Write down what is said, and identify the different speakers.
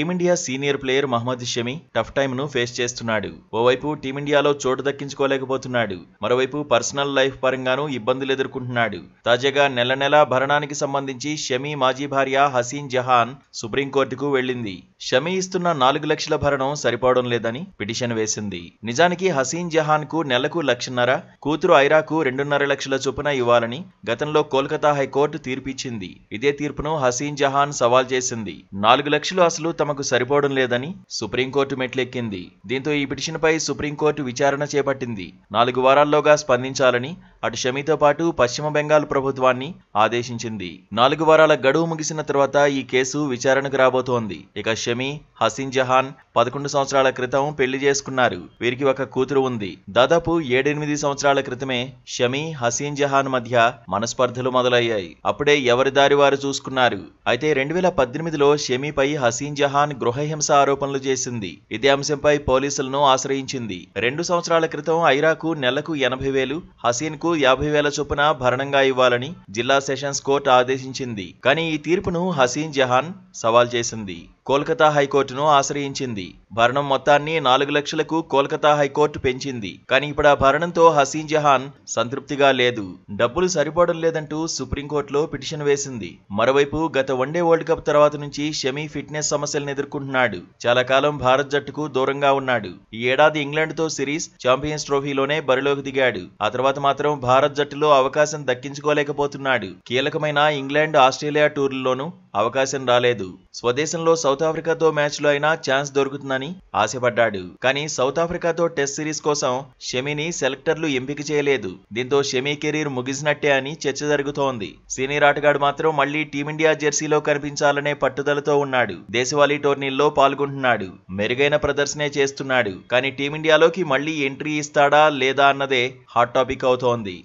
Speaker 1: Team India senior player Mohammed Shami tough టైమ్ను face చేస్తున్నాడు. ఓవైపు టీమిండియాలో చోటు దక్కించుకోలేకపోతున్నాడు, మరోవైపు పర్సనల్ లైఫ్ పరంగానూ ఇబ్బందులు ఎదుర్కొంటున్నాడు. తాజాగా నెల భరణానికి సంబంధించి షమి మాజీ భార్య హసీన్ జహాన్ సుప్రీంకోర్టుకు వెళ్లింది. షమి ఇస్తున్న 4 లక్షల భరణం సరిపోవడం లేదని పిటిషన్ వేసింది. నిజానికి హసీన్ జహాన్ కు నెలకు 1,50,000, కూతురు ఐరాకు 2.5 లక్షల చొప్పున ఇవ్వాలని గతంలో కోల్కతా హైకోర్టు తీర్పిచ్చింది. ఇదే తీర్పును హసీన్ జహాన్ సవాల్ చేసింది. 4 లక్షలు అసలు తమకు సరిపోవడం లేదని సుప్రీంకోర్టు మెట్లెక్కింది. దీంతో ఈ పిటిషన్పై సుప్రీంకోర్టు విచారణ చేపట్టింది. 4 వారాల్లోగా స్పందించాలని అటు షమితో పాటు పశ్చిమ బెంగాల్ ప్రభుత్వాన్ని ఆదేశించింది. 4 వారాల గడువు ముగిసిన తర్వాత ఈ కేసు విచారణకు రాబోతోంది. ఇక షమి, హసీన్ జహాన్ 11 సంవత్సరాల క్రితం పెళ్లి చేసుకున్నారు. వీరికి ఒక కూతురు ఉంది. దాదాపు 7-8 సంవత్సరాల క్రితమే షమి, హసీన్ జహాన్ మధ్య మనస్పర్ధలు మొదలయ్యాయి. అప్పుడే ఎవరి దారి వారు చూసుకున్నారు. అయితే 2018లో షమిపై హసీన్ జహాన్ గృహహింస ఆరోపణలు చేసింది. ఇదే అంశంపై పోలీసులను ఆశ్రయించింది. 2 సంవత్సరాల క్రితం ఐరాకు నెలకు 80,000, హసీన్ కు 50,000 చొప్పున భరణంగా ఇవ్వాలని జిల్లా సెషన్స్ కోర్టు ఆదేశించింది. కానీ ఈ తీర్పును హసీన్ జహాన్ సవాల్ చేసింది. కోల్కతా హైకోర్టును ఆశ్రయించింది. భరణం మొత్తాన్ని 4 లక్షలకు కోల్కతా హైకోర్టు పెంచింది. కానీ ఇప్పుడు ఆ భరణంతో హసీన్ జహాన్ సంతృప్తిగా లేదు. డబ్బులు సరిపోవడం లేదంటూ సుప్రీంకోర్టులో పిటిషన్ వేసింది. మరోవైపు గత వన్డే వరల్డ్ కప్ తర్వాత నుంచి షమి ఫిట్నెస్ సమస్యలను ఎదుర్కొంటున్నాడు. చాలా కాలం భారత్ జట్టుకు దూరంగా ఉన్నాడు. ఈ ఏడాది ఇంగ్లాండ్తో సిరీస్, ఛాంపియన్స్ ట్రోఫీలోనే బరిలోకి దిగాడు. ఆ తర్వాత మాత్రం భారత్ జట్టులో అవకాశం దక్కించుకోలేకపోతున్నాడు. కీలకమైన ఇంగ్లాండ్, ఆస్ట్రేలియా టూర్లలోనూ అవకాశం రాలేదు. స్వదేశంలో సౌత్ ఆఫ్రికాతో మ్యాచ్లో అయినా ఛాన్స్ దొరుకుతుందని ఆశపడ్డాడు. కానీ సౌత్ ఆఫ్రికాతో టెస్ట్ సిరీస్ కోసం షమిని సెలెక్టర్లు ఎంపిక చేయలేదు. దీంతో షమి కెరీర్ ముగిసినట్టే అని చర్చ జరుగుతోంది. సీనియర్ ఆటగాడు మాత్రం మళ్లీ టీమిండియా జెర్సీలో కనిపించాలనే పట్టుదలతో ఉన్నాడు. దేశవాళీ టోర్నీల్లో పాల్గొంటున్నాడు. మెరుగైన ప్రదర్శనే చేస్తున్నాడు. కానీ టీమిండియాలోకి మళ్లీ ఎంట్రీ ఇస్తాడా లేదా అన్నదే హాట్ టాపిక్ అవుతోంది.